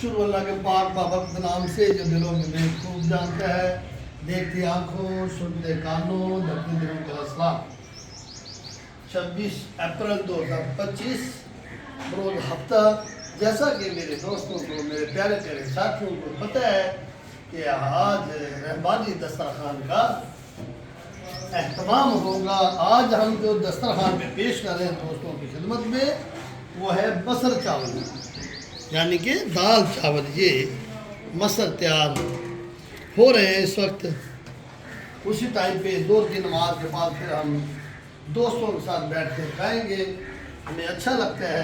शुरू अल्लाह के पाक बाबक नाम से जो दिलों में खूब जानता है, देखती आँखों, सुनते कानों, धरती दिलों का असला। 26 अप्रैल 2025 रोज हफ्ता। जैसा कि मेरे दोस्तों को, मेरे प्यारे प्यारे साथियों को पता है कि आज रहबानी दस्तरखान का एहतमाम होगा। आज हम जो दस्तरखान में पेश कर रहे हैं दोस्तों की खिदमत में, वो है मसर चावल, यानी कि दाल चावल। ये मसर तैयार हो रहे हैं इस वक्त। उसी टाइम पे 2 की नमाज के बाद फिर हम दोस्तों के साथ बैठ कर खाएँगे। हमें अच्छा लगता है।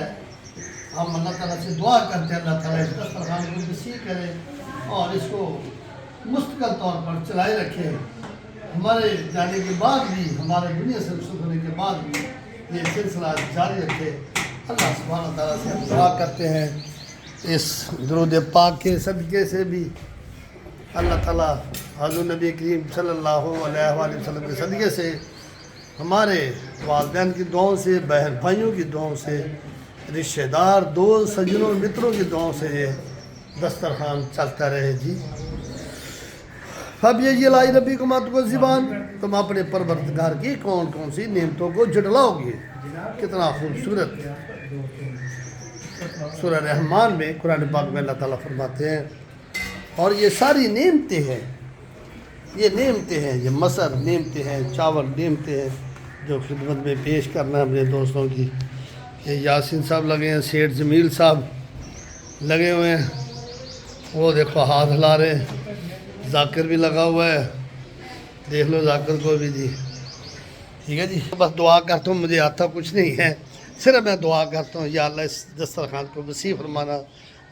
हम अल्लाह ताला से दुआ करते हैं, अल्लाह ताला इस दस्तरखान को वसीअ करे और इसको मुस्तकिल तौर पर चलाए रखे। हमारे जाने के बाद भी, हमारे दुनिया से रुखसत होने के बाद भी ये सिलसिला जारी रखे। अल्लाह सुब्हानहू तआला से हम दुआ करते हैं, इस दुरूद पाक के सदक़े से भी अल्लाह ताला हज़रत नबी करीम सल्लल्लाहु अलैहि वसल्लम के सदक़े से, हमारे वालिदैन की दुआओं से, बहन भाइयों की दुआओं से, रिश्तेदार, दोस्त, सज्जनों, मित्रों की दुआओं से ये दस्तरखान चलता रहे जी। अब ये लाई रबी को मत को ज़िबान, तुम अपने परवरदिगार की कौन कौन सी नेमतों को जुटलाओगे। कितना खूबसूरत सूरह रहमान में कुरान पाक में अल्लाह ताला फरमाते हैं, और ये सारी नेमतें हैं, ये नेमतें हैं, ये मसर नेमतें हैं, चावल नेमतें हैं जो खिदमत में पेश करना है अपने दोस्तों की। ये यासीन साहब लगे हैं, सेठ जमील साहब लगे हुए हैं, वो देखो हाथ हिला रहे हैं। जाकिर भी लगा हुआ है, देख लो जाकिर को भी जी। ठीक है जी, बस दुआ करता हूँ, मुझे आता कुछ नहीं है, सिर्फ मैं दुआ करता हूँ या अल्लाह इस दस्तरखान को वसी फरमाना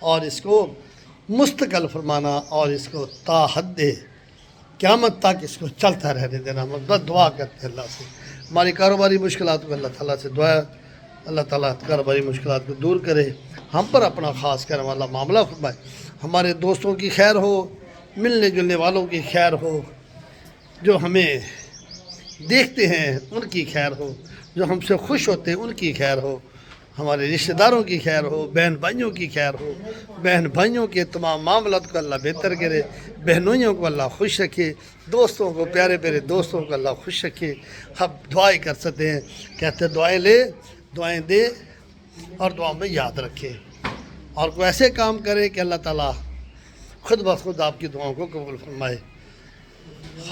और इसको मुस्तकिल फरमाना और इसको ताहद क़यामत तक इसको चलता रहने देना। बस दुआ करते हैं अल्लाह से। हमारी कारोबारी मुश्किलात को अल्लाह ताला से दुआ, अल्लाह ताला कारोबारी मुश्किलात को दूर करे, हम पर अपना ख़ास करने वाला मामला फरमाए, हमारे दोस्तों की खैर हो, मिलने जुलने वालों की खैर हो, जो हमें देखते हैं उनकी खैर हो, जो हमसे खुश होते हैं उनकी खैर हो, हमारे रिश्तेदारों की खैर हो, बहन भाइयों की खैर हो, बहन भाइयों के तमाम मामलात को अल्लाह बेहतर करे, बहनोइयों को अल्लाह खुश रखे, दोस्तों को, प्यारे प्यारे दोस्तों को अल्लाह खुश रखे। हम दुआएं कर सकते हैं, कहते हैं दुआएं ले, दुआएं दे और दुआ में याद रखे, और कोई ऐसे काम करें कि अल्लाह ताला खुद ब खुद आपकी दुआओं को कबूल फरमाए।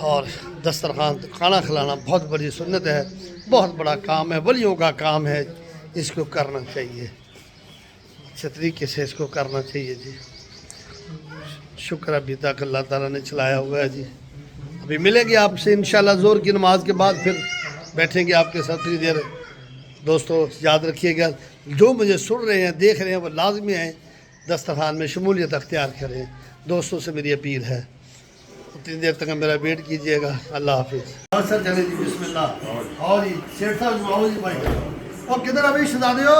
और दस्तरखान खाना खिलाना बहुत बड़ी सुन्नत है, बहुत बड़ा काम है, वलियों का काम है, इसको करना चाहिए, अच्छे तरीके से इसको करना चाहिए जी। शुक्र अभी तक अल्लाह ताला ने चलाया हुआ है जी। अभी मिलेंगे आपसे इंशाल्लाह ज़ोर की नमाज के बाद, फिर बैठेंगे आपके साथ थोड़ी देर। दोस्तों याद रखिएगा, जो मुझे सुन रहे हैं, देख रहे हैं, वो लाजमी है दस्तरखान में शमूलियत अख्तियार करें। दोस्तों से मेरी अपील है, उतनी देर तक मेरा वेट कीजिएगा। अल्लाह हाफिज़। सर चले जी, बिस्मिल्लाह। और जी शेख साहब आओ जी भाई। और किधर अभी शहजादे हो,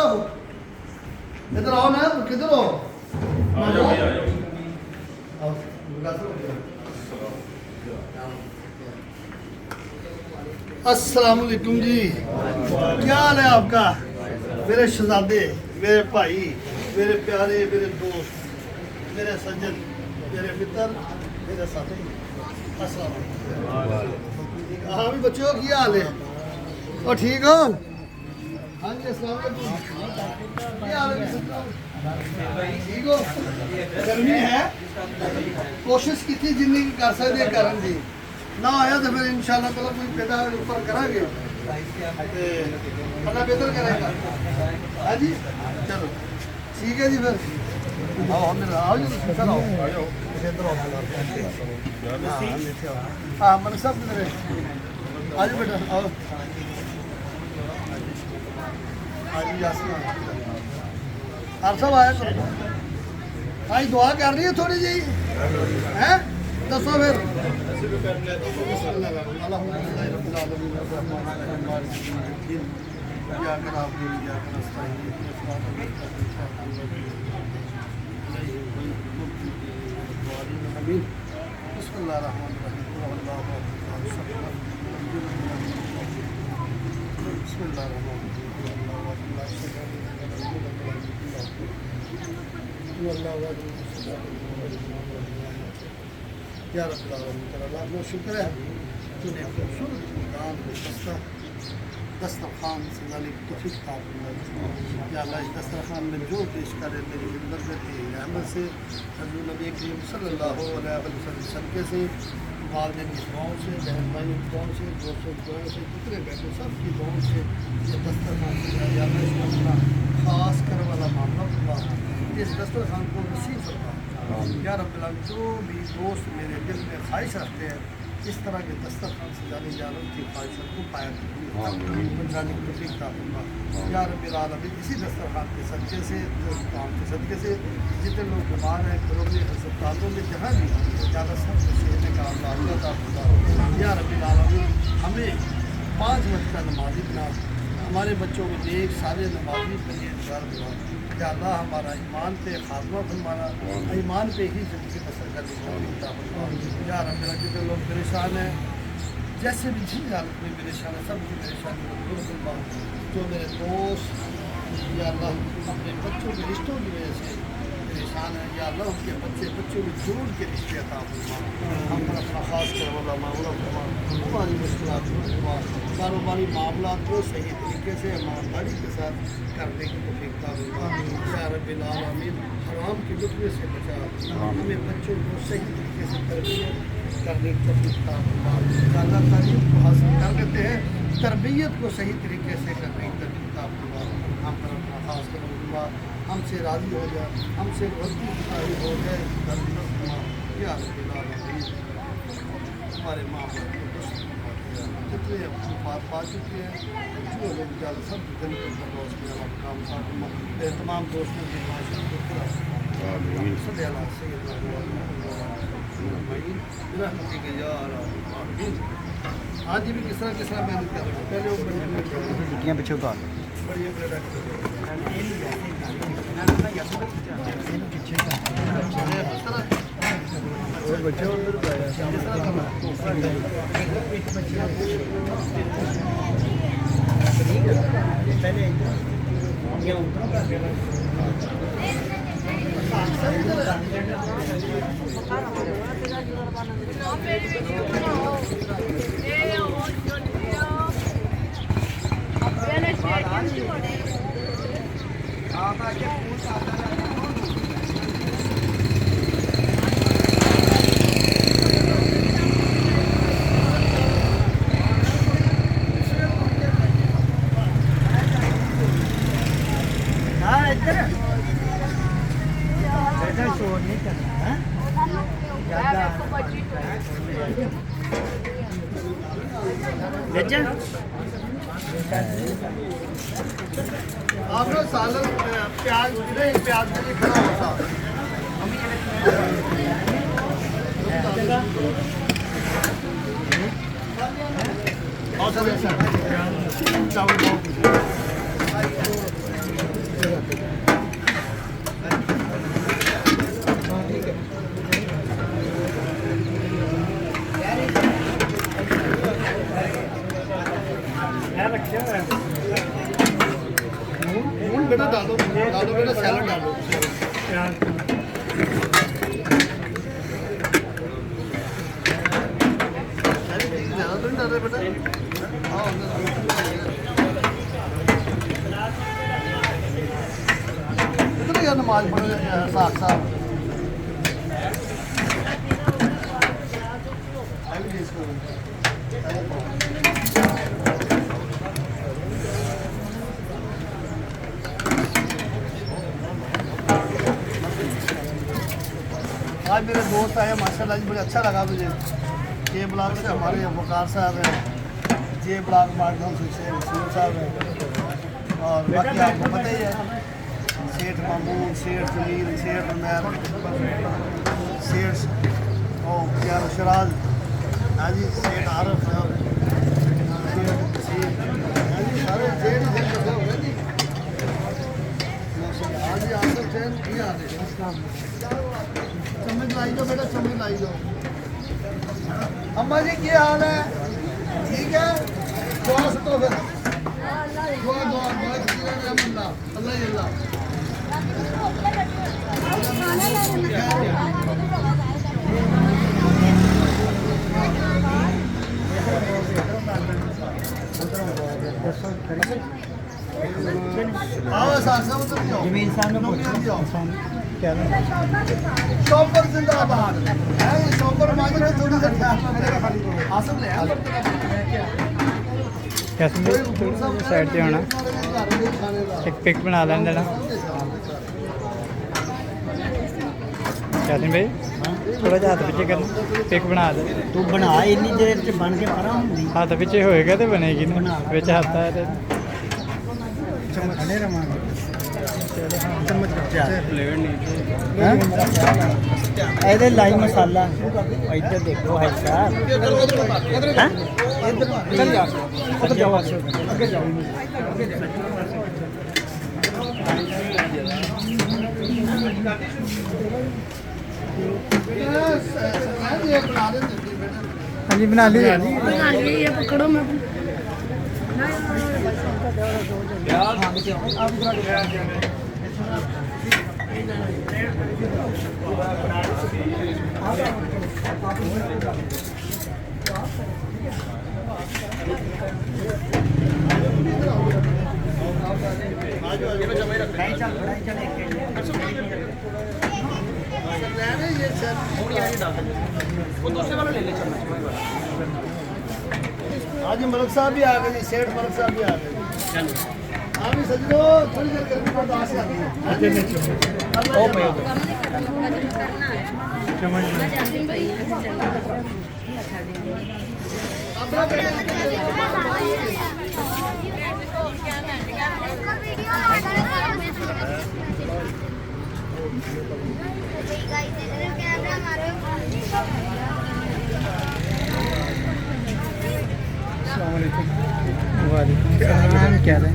इधर आओ ना, किधर हो? अस्सलाम वालेकुम जी, क्या हाल है आपका? मेरे शहजादे, मेरे भाई, मेरे प्यारे, मेरे दोस्त, मेरे सज्जन, मेरे मित्र, मेरे साथी, अस्सलाम वालेकुम। हाँ भी बच्चों, क्या हाल है? और ठीक हो? हाँ जी, अस्सलाम वालेकुम। क्या हाल है? ठीक हो? गर्मी है, कोशिश की थी जिंदगी कर सकते करन दी ना आया तो फिर इंशाल्लाह ताला कोई पैदा ऊपर करांगे, अल्लाह बेहतर करेगा। हाँ जी, चलो ठीक है जी। फिर आओ, मेरा आओ जी, सर आओ, इधर आओ। हाँ मैंने सब मेरे आज बेटा आओ, आज यासीन आप सब आया करो। आज दुआ कर रही है थोड़ी जी, हैं दसो फिर। बिस्मिल्लाह। یا رب العالمین تیرا لاکھ لاکھ شکر ہے تو نے خوبصورت مقام کو دسترخوان سجانے کی توفیق عطا فرمائی. یا اللہ اس دسترخوان میں جو پیش کرے میری برکت کی رحمت سے حضور نبی کریم صلی اللہ علیہ وسلم صدقے سے والدین کی دعاؤں سے بہن بھائیوں کی دعاؤں سے دوستوں کی دعاؤں سے جتنے بیٹھے سب کی دعاؤں سے یہ دسترخوان سجا. یا اللہ اس کو اپنا خاص کر والا معاملہ فرما اس دسترخوان کو نصیب فرما. یا رب العالمین جو بھی دوست میرے دل میں خواہش رکھتے ہیں اس طرح کے دسترخوان سجانے جانوں کی خواہشوں کو پایا پہنچانے کی توفیق عطا فرما. یا رب العالمین اسی دسترخوان کے صدقے سے کام کے صدقے سے جتنے لوگ بیمار ہیں گھروں میں ہسپتالوں میں جہاں بھی زیادہ سب کو صحت کا معاملہ عطا فرما. یا رب العالمین ہمیں 5 وقت کا نمازی بنا ہمارے بچوں کو نیک سارے نمازی پرہیزگار بنا. یا اللہ ہمارا ایمان پہ خاتمہ فرمانا ایمان پہ ہی زندگی بسر کرنے کی توفیق عطا فرما. یا رب العالمین جتنے لوگ پریشان ہیں جیسے بھی جس حالت میں پریشان ہے سب کی پریشانی کو دور فرما. جو میرے دوست یا اللہ اپنے بچوں کے رشتوں کی وجہ سے پریشان ہیں یا اللہ ان کے بچوں میں جوڑ کے رشتے عطا فرما. ہم پر اپنا خاص کر والا معاملہ فرما. ہماری مشکلات کو فرما. کاروباری معاملات کو صحیح طریقے سے ایمانداری کے ساتھ کرنے کی توفیق عطا فرما. یا رب العالمین حرام کی لطفے سے بچا. ہمیں بچوں کو صحیح طریقے سے تربیت کرنے کی توفیق عطا فرما. اللہ تعلیم کو حاصل کر لیتے ہیں تربیت کو صحیح طریقے سے کرنے کی توفیق عطا فرما. ہم پر اپنا خاص کر فرما. ہم سے راضی ہو جائے ہم سے غلطی خطائی ہو جائے درگزر فرما. یا رب العالمین ہمارے ماں باپ کو درست فرما دیا. جتنے بات پا چکے ہیں جو لوگ زیادہ سب دن کو بردوش کیا کام فرما. تمام دوستوں کی معاشرت کو پورا صلی اللہ سیدنا رحمتی کے یا العالمین. آج بھی کس طرح محنت کر رہے ہیں پہلے وہ چھٹیاں پیچھے اتار بڑی اور بچے شور نہیں کرنا آپ نے سالن پیاز پیاز کے لیے کھڑا ہوتا چاول بیٹا ڈالو بیٹا سیلڈ ڈالو زیادہ تو نہیں ڈال رہے بیٹا. ہاں کتنے کا نماز پڑھو ساتھ ساتھ آج میرے دوست آئے ماشاء اللہ جی مجھے اچھا لگا مجھے. جے بلاک سے ہمارے وقار صاحب ہیں جے بلاک مارکم سے وسیم صاحب ہیں اور باقی آپ کو پتہ ہی ہے سیٹھ مامون سیٹھ جمیل سیٹھ عمیر سیٹھ کیا شراز ہاں جی سیٹھ عارف صاحب سیٹھ کثیر ہاں جی سارے سیٹھ ہو گئے جی. ہاں جی آصف سین کی آ رہے چمچ لائی دو بیٹا چمچ لائی دو. اماں جی کیا حال ہے ٹھیک ہے دعا ستو پھر دعا دعا اللہ اللہ आओ साथ सब उधर जाओ जमील साहब ने क्या शॉपर जिंदाबाद है ये शॉपर मांगे तो थोड़ी सा ख्याल रखना आसम ले कैसे साइड से होना एक पिक बना लेने देना कैसे भाई थोड़ा जिहा हाथ पीछे करना पिक बना दे तू बना इन्नी देर च बन के परा हुंदी हाथ पीछे होएगा तो बनेगी ना विच हाथ है ते चम्मच खड़े रवांगे चम्मच बच्चा प्लेट नहीं ਇਹਦੇ ਲਾਈ ਮਸਾਲਾ ਇੱਧਰ ਦੇਖੋ ਹੈ ਸਾਹਿਬ ਹਾਂ ਇੱਧਰ ਚੱਲ ਜਾ ਉੱਧਰ ਜਾਓ ਅੱਗੇ ਜਾਓ ये बना देते बेटा हाँ जी बना ली ये पकड़ो मैं ये सर आज मलक साहब भी आ गए सेठ मलक साहब भी आ गए हाँ भी सजनो थोड़ी देर करने के बाद आ से आती है वालेकुम सलाम क्या है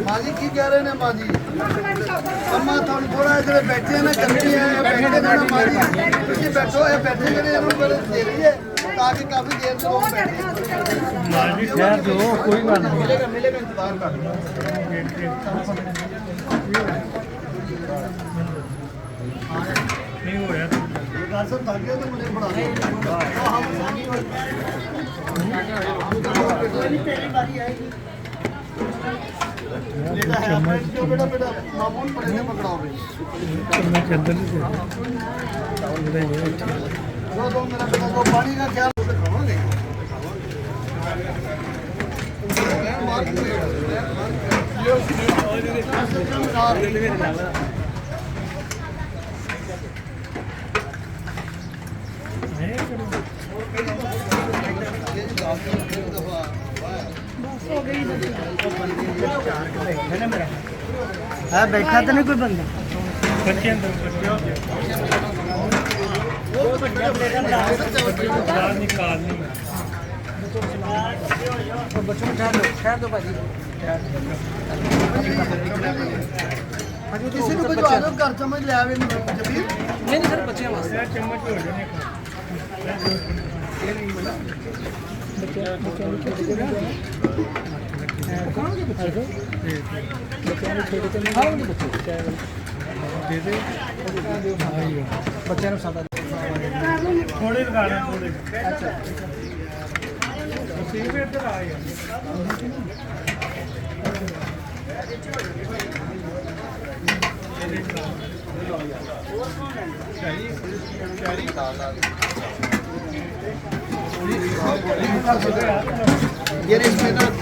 माँ जी की कह रहे हैं माँ जी अम्मा थोड़ा थोड़ा इधर बैठे हैं ना गंदी है बैठे हैं ना माँ जी तुझे बैठो है बैठे हैं ना पर दे रही है ताकि काफी देर से लोग बैठे खैर जो कोई बात नहीं मिलेगा मिलेगा इंतजार कर नहीं हो रहा घर से थक गए तो मुझे बड़ा बेटा है बेटा बेटा मामूल पड़े थे पकड़ाओ मैं अंदर नहीं दो मेरा बेटा को पानी का ख्याल से खाओगे हाँ बैठा तो नहीं कोई बंदा बच्चे अंदर निकाल नहीं बच्चों में ठहर दो भाजी किसी को भिजवा दो घर चम्मच ले आवे जबीर नहीं सर बच्चे वास्ते चम्मच हो जाने बच्चे सादा थोड़े लगाना थोड़े अच्छा सीट पे इधर आ गया ये इसमें ना आज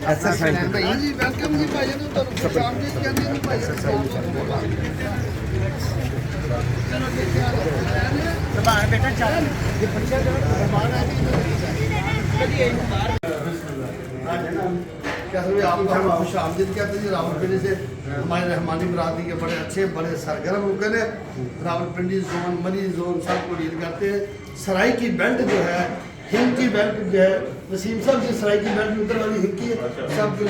ਐਕਸਰਸਾਈਜ਼ हाँ जी वेलकम जी भाई जी तो शाम जी कहते हैं भाई प्रभात बेटा चल ये बच्चा जो प्रभात कैसे भी आपका हम खुश आमदीद कहते हैं जी रावलपिंडी से हमारे रहमानी बरादरी के बड़े अच्छे बड़े सरगर्म रुकन है रावलपिंडी जोन मरी जोन सब को डील करते हैं सराय की बेल्ट जो है हिंद की बेल्ट जो है वसीम साहब की सराय की बेल्ट उधर वाली हिंद की है सब जो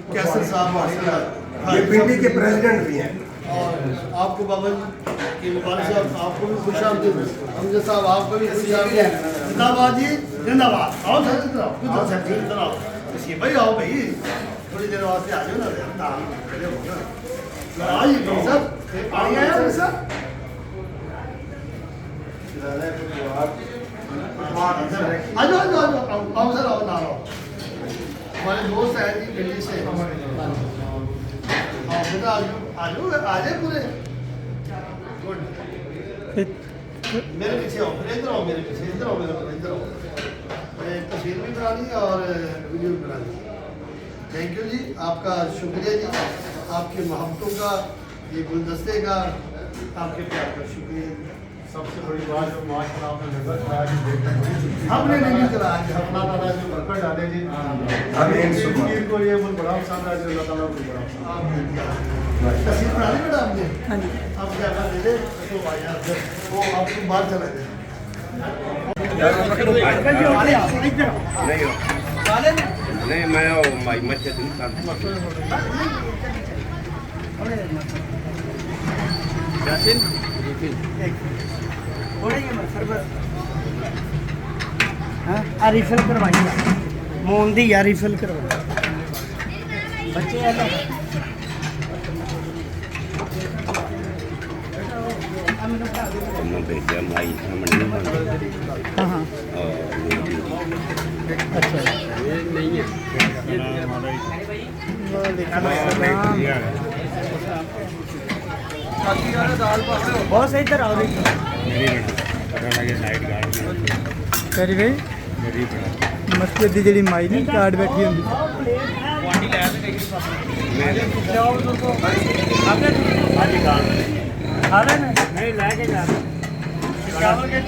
कैसर साहब माशाल्लाह ये पिंडी के प्रेसिडेंट भी हैं और आपको बाबा जी की मुबारक साहब आपको भी खुश आमदीद हमजा साहब आपको भी खुश आमदीद जिंदाबाद जी जिंदाबाद आओ सर इधर आओ इधर सर जी इधर आओ इसकी भाई आओ भाई थोड़ी देर वास्ते आ जाओ ना काम करे हो ना आज भाई साहब पानी आया भाई साहब आ जाओ आओ सर आओ ना आओ हमारे दोस्त हैं जी दिल्ली से आओ बेटा आ जाए पूरे गुड मेरे पीछे आओ फिर इधर आओ मेरे पीछे इधर आओ मेरे इधर आओ तस्वीर भी बनानी और वीडियो भी बनानी थैंक यू जी आपका शुक्रिया जी आपकी मोहब्बतों का ये गुलदस्ते का आपके प्यार का शुक्रिया सबसे बड़ी बात जो माशाल्लाह आपने नजर कराया कि देखते हमने नहीं कराया जी अल्लाह ताला जो बरकत डाले जी आमीन जिंदगी को ये बहुत बड़ा पसंद है अल्लाह ताला को बड़ा पसंद तस्वीर बना ली बेटा आपने हाँ जी आप क्या कर दे तो भाई यार वो आपको बाहर चला जाए नहीं मैं माई मस्जिद हाँ रिफिल करवाइए मून दी यार रिफिल करवाई बच्चे भेजा माई हाँ हाँ अच्छा बहुत सही तरह हो रही करी भाई मस्जिद की जी माई नहीं कार्ड बैठी होंगी नहीं लैके जा चावल के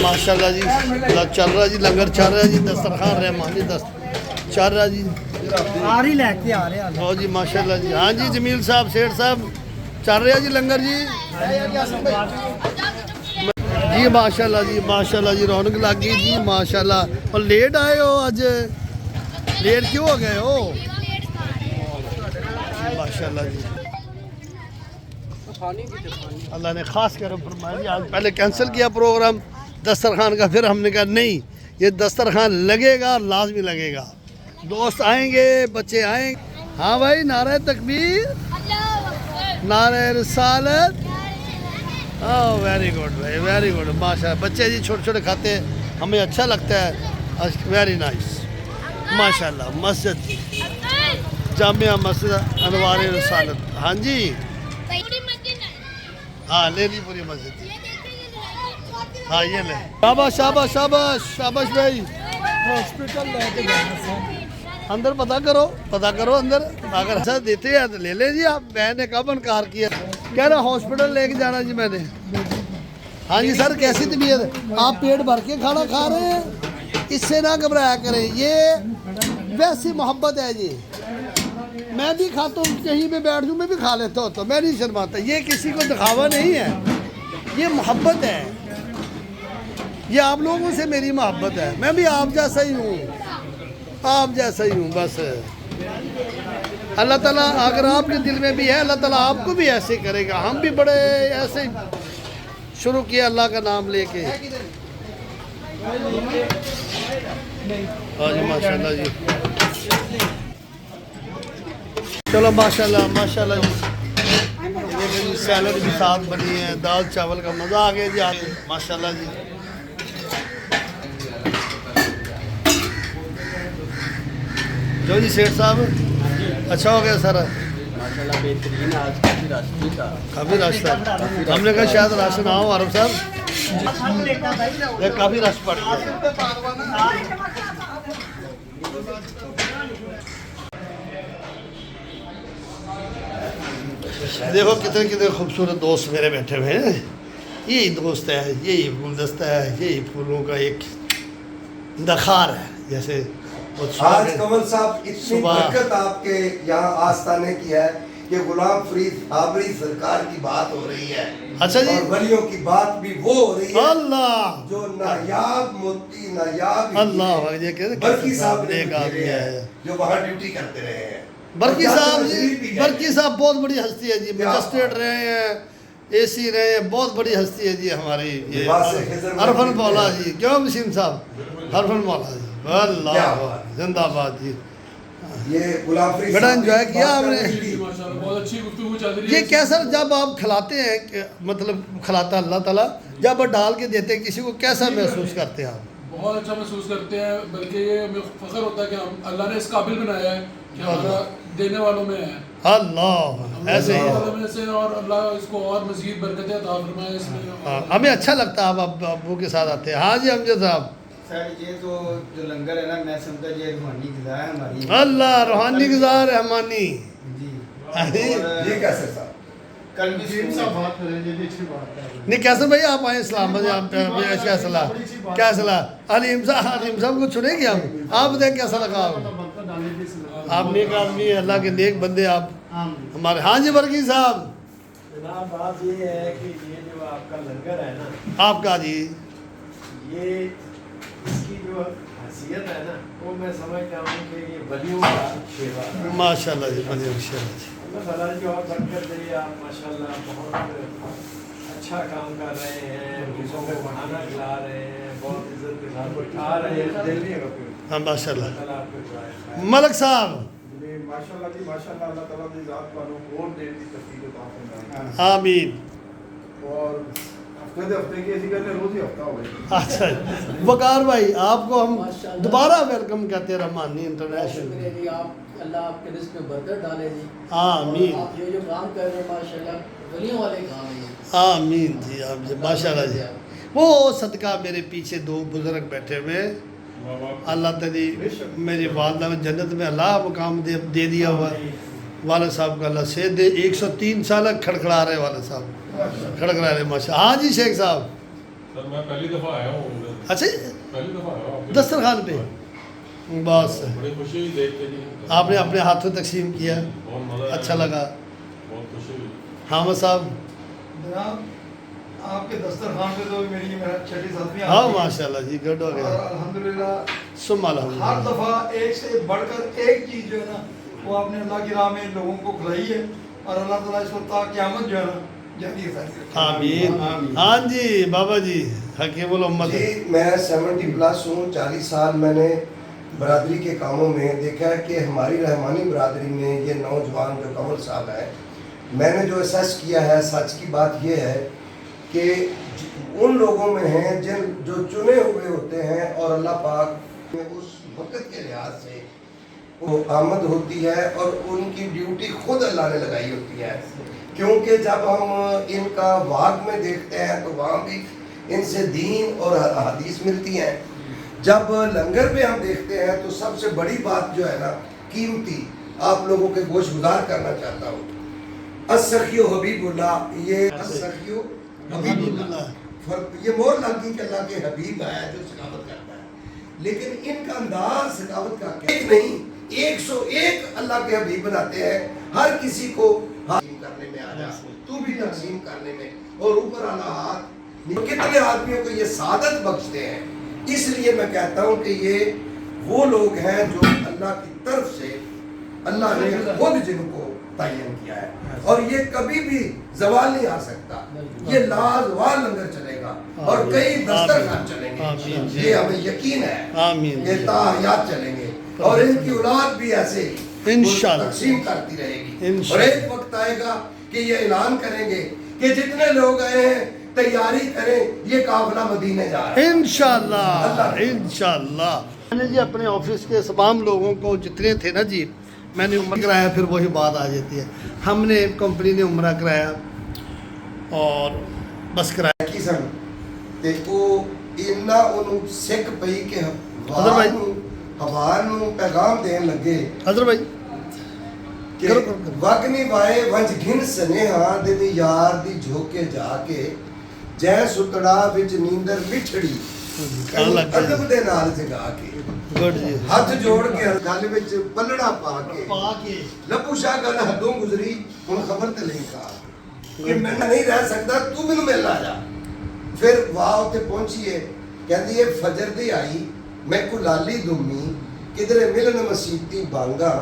माशाल्लाह जी चल रहा जी लंगर चल रहा जी दस्तरखान रहमानी चल रहा जी आ रही लैके आ रहे हैं हाँ जी माशाल्लाह जी हाँ जी जमील साहब सेठ साहब चल रहा जी लंगर जी जी माशाल्लाह जी रौनक लग गई जी माशाल्लाह और लेट आए हो आज लेट क्यों हो गए हो माशाल्लाह जी अल्लाह ने खास कर फरमाया जी आज पहले कैंसिल किया प्रोग्राम दस्तरखान का फिर हमने कहा नहीं ये दस्तरखान लगेगा और लाजमी लगेगा दोस्त आएंगे बच्चे आएंगे हाँ भाई नारे तकबीर नारे रिसालत वेरी गुड भाई वेरी गुड माशाल्लाह बच्चे जी छोटे छोटे खाते हैं हमें अच्छा लगता है वेरी नाइस माशाल्लाह मस्जिद जामिया मस्जिद अनवार रिसालत हाँ जी हाँ ले ली पूरी मस्जिद हाँ ये ले शाबाश शाबाश शाबाश शाबाश भाई हॉस्पिटल लेके जाना अंदर पता करो अंदर अगर ऐसा देते हैं तो ले ले जी आप मैंने कब इनकार किया कह रहा हॉस्पिटल लेके जाना जी मैंने हाँ जी सर कैसी तबीयत आप पेट भर के खाना खा रहे हैं इससे ना घबराया करें ये वैसी मोहब्बत है जी मैं भी खाता हूँ कहीं पे बैठ दूँ मैं भी खा लेता हूँ तो मैं नहीं शर्माता ये किसी को दिखावा नहीं है ये मोहब्बत है ये आप लोगों से मेरी मोहब्बत है मैं भी आप जैसा ही हूँ आप जैसा ही हूँ बस अल्लाह ताला अगर आपके दिल में भी है अल्लाह ताला आपको भी ऐसे करेगा हम भी बड़े ऐसे शुरू किए अल्लाह का नाम लेके हाँ जी माशाल्लाह जी चलो माशाल्लाह माशाल्लाह जी ये मेरी सैलड भी साथ बनी है दाल चावल का मज़ा आ गया जी आज माशाल्लाह जी जो जी सेठ साहब अच्छा हो गया सर माशाल्लाह बेहतरीन आज काफी रास्ते था काफ़ी रास्ता है। हमने कहा शायद राशन आओ आरब साहब, काफ़ी रश पड़ गया। देखो कितने कितने खूबसूरत दोस्त मेरे बैठे हुए हैं। यही दोस्त है, यही गुलदस्ता है, यही फूलों का एक नखार है। जैसे वो आज कमल साहब इतनी सुबह- बरकत आपके यहाँ आस्थाने की है कि गुलाम फरीद साबरी सरकार की बात हो रही है। अच्छा जी। और वलियों की बात भी वो हो रही है अल्लाह जो नायाब मोती नायाब अल्लाह ये कहते बरकी साहब ने एक आदमी भेजे है। हैं, जो वहाँ ड्यूटी करते रहे हैं। बरकी और साहब जाते तशरीफ भी जी, गए। बरकी साहब बहुत बड़ी हस्ती है जी, क्या मजिस्ट्रेट बात। रहे हैं, एसी रहे हैं, बहुत बड़ी हस्ती है जी हमारी ये लिबास खिज़र में हरफन भी मौला है। जी। क्यों वसीम साहब? हरफन मौला जी, अल्लाह क्या बात। जिंदाबाद जी। ये गुलाम फरीद बड़ा साहब की enjoy किया बात आपने। करने की- बहुत अच्छी गुफ्तगू चल रही ये कैसा जब आप खिलाते हैं मतलब खिलाता अल्लाह ताला, जब आप डाल के देते हैं किसी को, कैसा महसूस करते हैं आप? बहुत अच्छा महसूस करते हैं, बल्कि ये हमें फख्र होता है कि हम अल्लाह ने इस काबिल बनाया है कि हमारा देने वालों में है। अल्लाह ऐसे ही है। में से और अल्लाह इसको और मज़ीद बरकतें अता फरमाए इसमें। हाँ, हमें अच्छा लगता है आप अब्बू के साथ आते हैं। हाँ जी अमजद साहब। सर ये तो जो लंगर है ना, मैं समझता ये रूहानी ग़िज़ा है हमारी। अल्लाह रूहानी गुजार रहमानी। जी हाँ जी। ये कैसे साहब कल भी बात करेंगे, ये अच्छी बात है। नहीं कैसे भाई आप आए इस्लामाबाद, क्या सलाह, क्या सलाह? अलीम साहब को चुनेंगे हम, आप बताएं कैसा लगा आपको? आप नेक आदमी हैं, अल्लाह के नेक बंदे आप हमारे। हाँ जी वर्गी साहब। जनाब बात ये है कि ये जो आपका लंगर है ना, आपका जी ये इसकी जो हैसियत है ना, वो मैं समझता हूँ कि ये वलियों का सेवा है। माशाल्लाह जी, माशाल्लाह जी। अल्लाह ताला जो और बरकत दे, आप माशाल्लाह बहुत अच्छा काम कर रहे हैं, दूसरों को खाना खिला रहे हैं, बहुत इज्जत के साथ बैठा रहे हैं, दिल नहीं रखे। हाँ माशाल्लाह। अल्लाह ताला आपको दुआएं। मलक साहब माशाल्लाह जी माशाल्लाह, अल्लाह ताला की ज़ात वालों को और देर की तौफीक अता फरमाए। आमीन। और हफ्ते की ऐसी करते रोज़ ही हफ्ता हो गया। अच्छा वकार भाई, आपको हम दोबारा वेलकम कहते हैं रहमानी इंटरनेशनल। जी, आप अल्लाह आपके रिस्क में बरकत डाले जी। आमीन और आप ये जो काम कर रहे हैं माशाल्लाह वलियों वाले काम है ये। आमीन जी। आप जी माशाल्लाह जी। वो सदका मेरे पीछे दो बुजुर्ग बैठे हुए, अल्लाह तली मेरी वालदा में जन्नत में अल्लाह मुकाम दे दिया हुआ। वाला साहब का अल्लाह से दे, 103 साल खड़खड़ा रहे वाला साहब, खड़खड़ा रहे माशा। हाँ जी शेख साहब। सर मैं पहली दफ़ा आया हूँ, अच्छा पहली दफ़ा आया हूँ दस्तरखान पे बस बड़ी खुशी हुई देख के जी। आपने अपने हाथों तकसीम किया, बहुत मज़ा आया, अच्छा लगा। बहुत खुशी हुई। हामिद साहब। जनाब आपके दस्तरखान पे तो मेरी ये मेरा छठी सातवीं हाँ आदमी है। माशाल्लाह जी, गुड हो और गया। अल्हम्दुलिल्लाह सुम हर अल्हम्दुलिल्लाह। दफ़ा एक से बढ़कर एक चीज़ जो है ना, वो आपने अल्लाह की राह में लोगों को खिलाई है, और अल्लाह ताला इसको क़यामत जो है ना जारी रखे। आमीन। हाँ जी बाबा जी हकीमुल उम्मत। जी मैं 70 प्लस हूँ, 40 साल मैंने बरादरी के कामों में देखा है कि हमारी रहमानी बरादरी में ये नौजवान जो कमल साहब है, मैंने जो एहसास किया है, सच की बात ये है कि उन लोगों में हैं जो चुने हुए होते हैं, और अल्लाह पाक में उस वक़्त के लिहाज से वो आमद होती है, और उनकी ड्यूटी खुद अल्लाह ने लगाई होती है। क्योंकि जब हम इनका वाग में देखते हैं तो वहाँ भी इनसे दीन और हदीस मिलती हैं। जब लंगर में हम देखते हैं तो सबसे बड़ी बात जो है ना, कीमती आप लोगों के गोश गुजार करना चाहता हूँ। असखियो हबीबुल्लाह, ये असखियो हबीबुल्लाह, ये मोर लागी के अल्लाह के हबीब आया जो सखावत करता है, लेकिन इनका अंदाज सखावत का एक नहीं 101 अल्लाह के हबीब बनाते हैं। हर किसी को तकसीम करने में आ जा, तू भी तकसीम करने में, और ऊपर वाला हाथ। कितने आदमियों को ये सादत बख्शते हैं। इसलिए मैं कहता हूँ कि ये वो लोग हैं जो अल्लाह की तरफ से अल्लाह ने खुद जिनको तयन किया है, और ये कभी भी जवाल नहीं आ सकता। ये लाजवाब लंगर चलेगा और कई दस्तरखान चलेंगे, ये हमें यकीन है। आमीन। ये ताहयात चलेंगे, और इनकी औलाद भी ऐसे ही इंशाअल्लाह तकसीम करती रहेगी। और इंशाअल्लाह। एक वक्त आएगा कि ये ऐलान करेंगे कि जितने लोग आए हैं तैयारी करें, ये काफिला मदीने जा रहा है। इंशाअल्लाह इंशाअल्लाह। मैंने जी अपने ऑफिस के तमाम लोगों को जितने थे ना जी, मैंने उम्र कराया, फिर वही बात आ जाती है। हमने कंपनी ने उम्र कराया और बस कराया ਕੀ ਸਨ ਤੇ ਉਹ ਇੰਨਾ ਉਹਨੂੰ ਸਿੱਖ ਪਈ ਕਿ ਅਦਰ ਭਾਈ। ਹਵਾ ਨੂੰ ਪੈਗਾਮ ਦੇਣ ਲੱਗੇ अदर भाई ਕਿ ਕਰੋ, ਕਰੋ। ਵਗਨੀ ਵਾਏ ਵੰਜ ਘਿਨ ਸਨੇਹਾ ਦੇ ਵੀ ਯਾਰ ਦੀ ਝੋਕੇ ਜਾ ਕੇ ਜੈ ਸੁਤੜਾ ਵਿੱਚ ਨੀਂਦਰ ਵਿਛੜੀ ਕਹਿਣ ਲੱਗ ਗਿਆ। ਅਦਬ ਦੇ ਨਾਲ ਜਗਾ ਕੇ गुड जी ਹੱਥ ਜੋੜ ਕੇ ਗੱਲ ਵਿੱਚ ਪੱਲੜਾ ਪਾ ਕੇ पा के ਲੱਭੂ ਸ਼ਾਹ ਗੱਲ ਹੱਦੋਂ ਗੁਜ਼ਰੀ ਹੁਣ ਖਬਰ ਤੇ ਨਹੀਂ ਕਾ ਕਿ ਮੈਂ ਨਹੀਂ ਰਹਿ ਸਕਦਾ, ਤੂੰ ਮੈਨੂੰ ਮਿਲ ਆ ਜਾ। ਫਿਰ ਵਾਹ ਉੱਤੇ ਪਹੁੰਚੀਏ, ਕਹਿੰਦੀ ਇਹ ਫਜਰ ਦੀ ਆਈ ਮੈਂ ਕੁਲਾਲੀ ਦੁਮੀ ਕਿਧਰੇ ਮਿਲਣ ਮਸੀਤੀ ਬਾਂਗਾ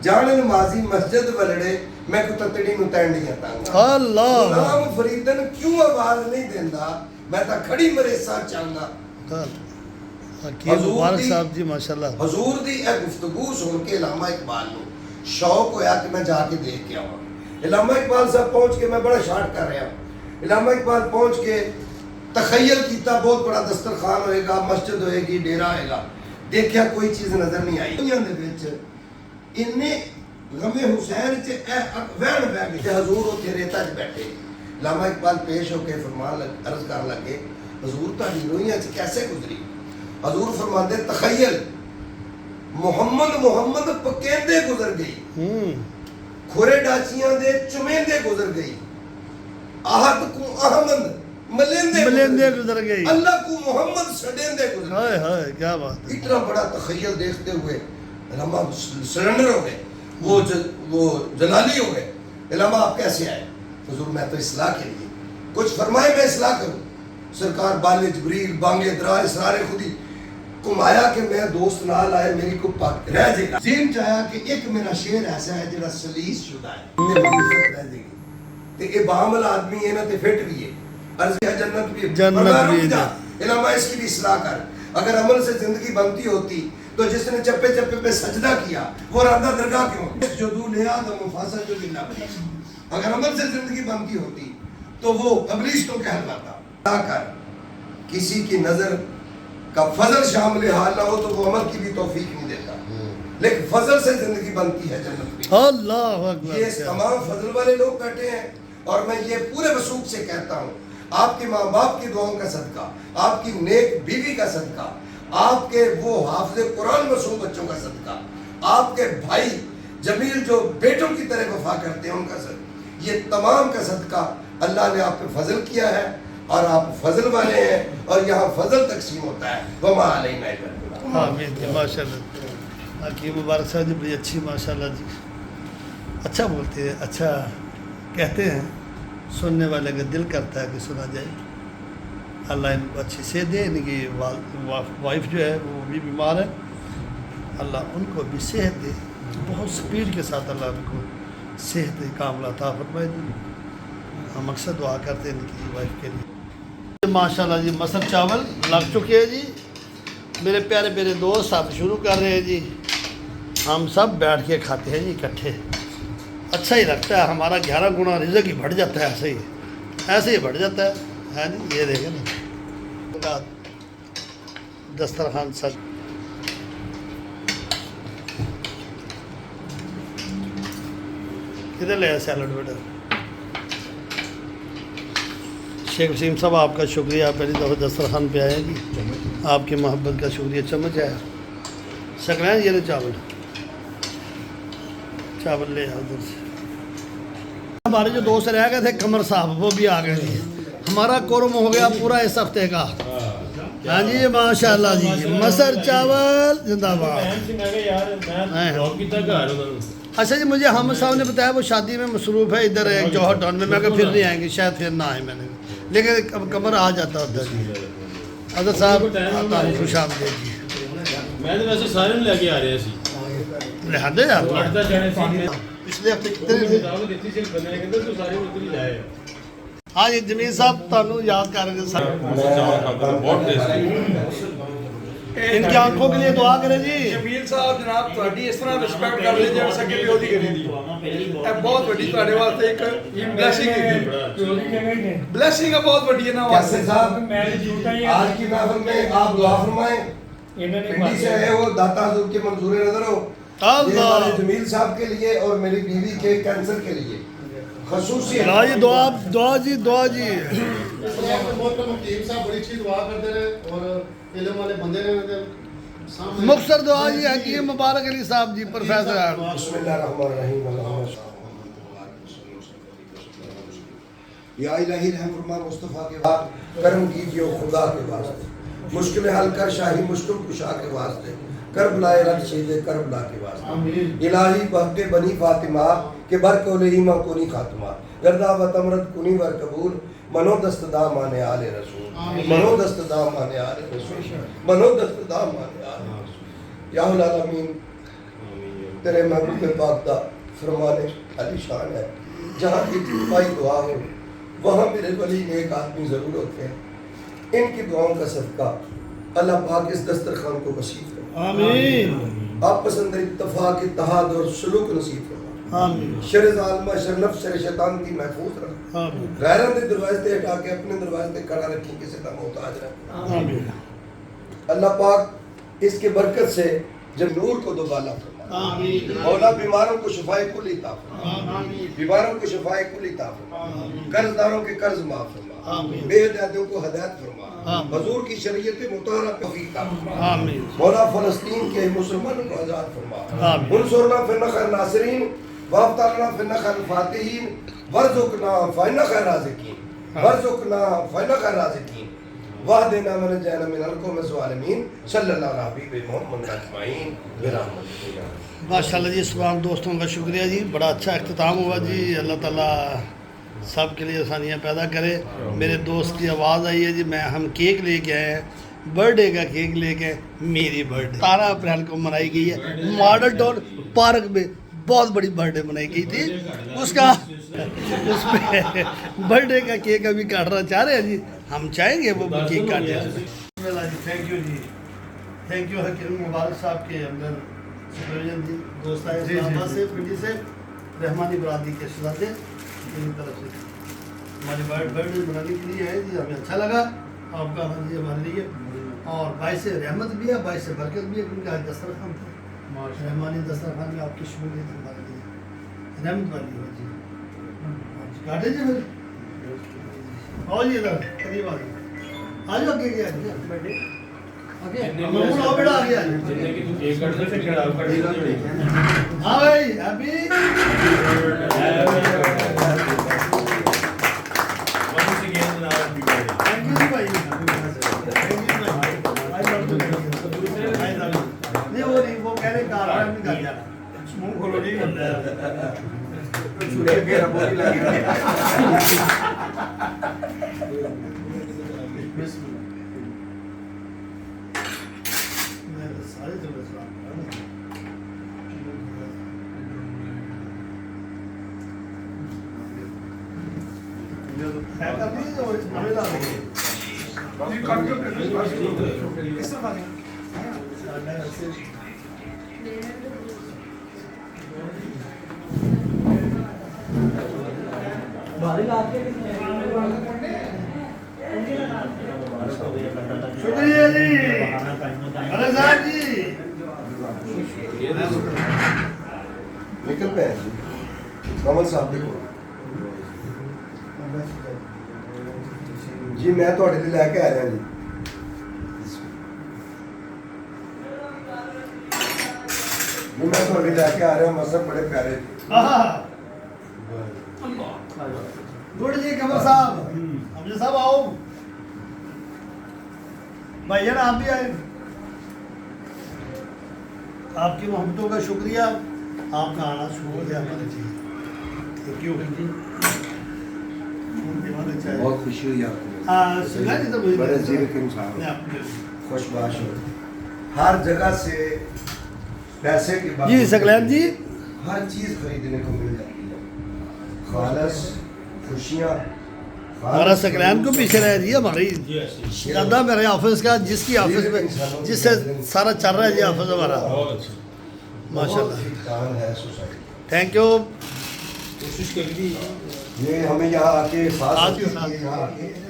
ਜਾਣ ਨਮਾਜ਼ੀ ਮਸਜਿਦ ਵਲੜੇ ਮੈਂ ਕੋ ਤਤੜੀ ਨੂੰ ਤੈਂਡੀਆਂ ਤਾਂਗਾ। अल्लाह ਗੁਲਾਮ ਫਰੀਦਨ ਕਿਉਂ ਆਵਾਜ਼ ਨਹੀਂ ਦਿੰਦਾ, ਮੈਂ ਤਾਂ ਖੜੀ ਮਰੇਸਾ ਚਾਹੁੰਦਾ। हकीम मुबारक साहब जी माशाल्लाह। ਹਜ਼ੂਰ ਦੀ ਇਹ ਗੁਫ਼ਤਗੂ ਸੁਣ ਕੇ ਇਲਾਮਾ ਇਕਬਾਲ ਨੂੰ ਸ਼ੌਕ ਹੋਇਆ ਕਿ ਮੈਂ ਜਾ ਕੇ ਦੇਖ ਕੇ ਆਵਾਂ। ਇਲਾਮਾ ਇਕਬਾਲ ਸਾਹਿਬ ਪਹੁੰਚ ਕੇ, ਮੈਂ ਬੜਾ ਸ਼ਾਰਟ ਕਰ ਰਿਹਾ, ਇਲਾਮਾ ਇਕਬਾਲ ਪਹੁੰਚ ਕੇ ਤਖਯਲ ਕੀਤਾ ਬਹੁਤ ਬੜਾ ਦਸਤਰਖਾਨ ਹੋਏਗਾ, ਮਸਜਿਦ ਹੋਏਗੀ, ਡੇਰਾ ਹੋਏਗਾ। ਦੇਖਿਆ ਕੋਈ ਚੀਜ਼ ਨਜ਼ਰ ਨਹੀਂ ਆਈ। ਦੁਨੀਆ ਦੇ ਵਿੱਚ ਇੰਨੇ ਗਮੇ ਹੁਸੈਨ ਚ ਇਹ ਵਹਿਣ ਬਹਿ ਗਏ ਤੇ ਹਜ਼ੂਰ ਉੱਥੇ ਰੇਤਾ 'ਚ ਬੈਠੇ। ਇਲਾਮਾ ਇਕਬਾਲ ਪੇਸ਼ ਹੋ ਕੇ ਅਰਜ਼ ਕਰਨ ਲੱਗੇ, ਹਜ਼ੂਰ ਤੁਹਾਡੀ ਰੋਈਆਂ 'ਚ ਕੈਸੇ ਗੁਜ਼ਰੀ? हजूर फरमाते तखयल मुहम्मद पकेंदे गुजर गई, खुरे डाचियां दे चुमेंदे गुजर गई, आहद को अहमद मलेंदे गुजर गई, अल्लाह को मोहम्मद सडेंदे गुजर गई। हाय क्या बात है। इतना बड़ा तखयल देखते हुए इलामा सरेंडर हो गए, वो जलाली हो गए। इलामा आप कैसे आए? हुजूर मैं तो इस्लाह के लिए, कुछ फरमाए मैं इस्लाह करूं। सरकार बाले जबरील बांगे दराज सरारे खुदी घुमाया कि मैं दोस्त नाल आए मेरी को पक रह जाएगा। जीन चाहा कि एक मेरा शेर ऐसा है जिहड़ा सलीस शुदा है ते मेरी इज्जत रह जाएगी ते ये बामल आदमी है ना ते फिट भी है, अर्ज़ है जन्नत भी है। जन्नत भी है। इलामा इसकी भी इस्लाह कर, अगर अमल से जिंदगी बनती होती तो जिसने चप्पे चप्पे पे सजदा किया वो राधा दरगाह क्यों जो दू ले आदम फासा जो बिल्ला बनी। अगर अमल से जिंदगी बनती होती तो वो अबलीस तो कहलाता। कर किसी की नजर का फजल शामिल हाल ना हो तो वो अमल की भी तौफीक नहीं देता, लेकिन फजल से जिंदगी बनती है जन्नत में। अल्लाह अकबर। ये तमाम फजल वाले लोग बैठे हैं और मैं ये पूरे वसूख से कहता हूँ, आपके माँ बाप की दुआओं का सदका, आपकी नेक बीवी का सदका, आपके वो हाफिज़ कुरान मसूम बच्चों का सदका, आपके भाई जमील जो बेटों की तरह वफा करते हैं उनका सदका, ये तमाम का सदका अल्लाह ने आप पे फजल किया है और आप फजल वाले हैं और यहाँ फजल तकसीम होता है। वमा अलैना इल्ला आमीन जी माशाल्लाह। हकीम मुबारक साहब जी बड़ी अच्छी माशाल्लाह जी, अच्छा बोलते हैं, अच्छा कहते हैं, सुनने वाले का दिल करता है कि सुना जाए। अल्लाह इनको अच्छी सेहत दे। इनकी वाइफ जो है वो भी बीमार है, अल्लाह उनको भी सेहत दे, बहुत स्पीड के साथ अल्लाह उनको सेहत कामला अता फरमाए। हम अक्सर दुआ करते हैं इनकी वाइफ के लिए। माशाल्लाह जी मसर चावल लग चुके हैं जी। मेरे प्यारे मेरे दोस्त आप शुरू कर रहे हैं जी। हम सब बैठ के खाते हैं जी इकट्ठे, अच्छा ही लगता है। हमारा 11 गुना रिज़्क़ ही बढ़ जाता है, ऐसे ही बढ़ जाता है जी। ये देखें ना दस्तरखान सज किधर ले सैलड बेटा। शेख वसीम साहब आपका शुक्रिया, पहली दफ़ा दस्तरखान पे आए जी, आपकी मोहब्बत का शुक्रिया। चम्मच आया सकरैन ये चावल चावल ले आओ उधर से। हमारे जो दोस्त रह गए थे कमर साहब वो भी आ गए जी। हमारा कोरम हो गया पूरा इस हफ्ते का। हाँ जी माशाल्लाह जी मसर चावल जिंदाबाद। अच्छा जी मुझे हम साहब ने बताया वो शादी में मसरूफ़ है इधर एक जौहर टाउन में। मैं कहा फिर नहीं आएंगे, शायद फिर ना आए मैंने, लेकिन अब कमर आ जाता उधर जी। अदर साहब खुश आमदीद जी। मैं तो वैसे सारे लेके आ रहे सी लिहादे यार पिछले हफ्ते कितने थे। हाँ जी जमील साहब तुहानू याद कर रहे सर, इनकी आंखों के लिए दुआ करें जी। जमील साहब जनाब ਤੁਹਾਡੀ ਇਸ ਤਰ੍ਹਾਂ ਰਿਸਪੈਕਟ ਕਰਦੇ ਜਿਵੇਂ ਸਕੇ ਪਿਓ ਦੀ ਕਰੀ ਦੀ। ਇਹ ਬਹੁਤ ਵੱਡੀ ਤੁਹਾਡੇ ਵਾਸਤੇ ਇੱਕ ਬਲੇਸਿੰਗ ਹੈ। ब्लेसिंग है बहुत बड़ी है ना। कैसे साहब आज की महफिल में आप दुआ फरमाएं, पिंडी से आए हो, दाता हुजूर के मंजूर नजर हो, اللہ ہمارے جمیل صاحب کے لیے اور میری بیوی کے کینسر کے لیے خصوصی جی دعا جی مختصر دعا جی حکیم مبارک علی صاحب جی پروفیسر بسم اللہ الرحمن الرحیم یا الہی رحم فرما مصطفیٰ کے بعد کرم کیجیے خدا کے واسطے مشکل حل کر شاہی مشکل کشا کے واسطے کربلا رد شہید کربلا کے واسطے الہی بحق بنی فاطمہ کے برک علیہمہ کنی خاتمہ گردہ و تمرد کنی ور قبول منو دست دا مانے آل رسول منو دست دا مانے آل رسول منو دست دا مانے آل رسول یا العالمین تیرے محبوب پاک دا فرمانے علی شان ہے جہاں اتفاقی دعا ہو وہاں میرے ولی نے ایک آدمی ضرور ہوتے ہیں ان کی دعاؤں کا صدقہ اللہ پاک اس دسترخوان کو وسیع فرما آمین آپ پسند اتفاق اتحاد اور سلوک نصیب فرما آمین شر ظالمہ شر نفس شر شیطان کی محفوظ رکھ آمین غیروں کے دروازے سے ہٹا کے اپنے دروازے سے کھڑا رکھی کسی کا محتاج رکھ آمین اللہ پاک اس کے برکت سے جب نور کو دوبالا فرما آمین مولا بیماروں کو شفائے کل عطا فرما بیماروں کو شفائے کل عطا فرما قرض داروں کے قرض معاف فرما بے ہدایتوں کو ہدایت فرما حضور کی شریعت مطہرہ پہ توفیق عطا فرما آمین مولا فلسطین کے مسلمانوں کو آزاد فرما آمین انصرنا فی خیر ناصرین وافترنا فی خیر فاتحین ورزقنا فی خیر رازقین ورزقنا فی خیر رازقین واہدنا من جانا من القوم الظالمین صلی اللہ علیہ حبیب محمد اجمعین برحمتہ یا ماشاءاللہ جی تمام دوستوں کا شکریہ جی بڑا اچھا اختتام ہوا جی اللہ تعالیٰ سب کے لیے آسانیاں پیدا کرے میرے دوست کی آواز آئی ہے جی ہم کیک لے کے آئے ہیں برتھ ڈے کا کیک لے کے میری برتھ ڈے 17 اپریل کو منائی گئی ہے ماڈل ٹاؤن پارک میں بہت بڑی برتھ ڈے منائی گئی تھی اس پہ برتھ ڈے کا کیک ابھی کاٹنا چاہ رہے ہیں جی ہم چاہیں گے وہ کیک کاٹیں تھینک یو جی تھینک یو حکیم مبارک صاحب کے اندر سپرویژن جی دوست آئے اسلام آباد سے پنڈی سے رحمانی برادری کے شہزادے میری طرف سے ہماری برتھ ڈے منانے کے لیے آئے جی ہمیں اچھا لگا آپ کا جی ہمارے لیے اور باعث رحمت بھی ہے باعث برکت بھی ہے کیونکہ آج دسترخوان تھا رحمانی دسترخوان میں آپ کی شمولیت ہمارے لیے رحمت والی ہو جی کاٹے جی پھر آؤ جی ادھر قریب آ جائیں آ جاؤ آگے ممنون آؤ بیٹا آگے ہاں بھائی ہیپی تھینک یو جی بھائی نہیں وہ کہہ رہے کار آرام نہیں کر جانا منہ کھولو نہیں شکریہ جی ارے صاحب جی نکل پہ ہیں جی کمل صاحب دیکھو جی میں تھوڑے لیے لے کے آ رہا جی میں تھوڑے لے کے آ رہا ہوں مذہب بڑے پیارے گڈ جی کمل صاحب حمزہ صاحب آؤ بھائی جان آپ بھی آئے آپ کی محبتوں کا شکریہ آپ کا آنا شروع ہو گیا ہمارے چاہیے تھینک یو بہت خوشی ہوئی آپ کو بڑے زیر انسان خوش باش ہو ہر جگہ سے پیسے کے بعد جی سکلین جی ہر چیز خریدنے کو مل جاتی ہے خالص خوشیاں ہمارا سکلین کو پیچھے رہ رہی ہے ہماری زیادہ میرے آفس کا جس کی آفس میں جس سے سارا چل رہا ہے جی آفس ہمارا ماشاء اللہ تھینک یو یہ ہمیں یہاں آ کے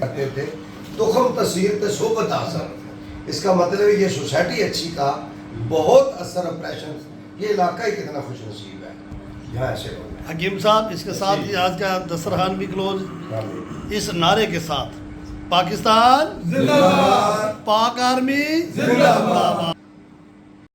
کرتے تھے تخم تصویر تے صحبت آسر اس کا مطلب یہ سوسائٹی اچھی تھا بہت اثر اپریشن ये इलाका ही कितना खुश नसीब है यहाँ ऐसे लोग हैं। हकीम साहब, इसके साथ ही आज का दस्तरखान भी क्लोज इस नारे के साथ, पाकिस्तान जिंदाबाद, पाक आर्मी जिंदाबाद।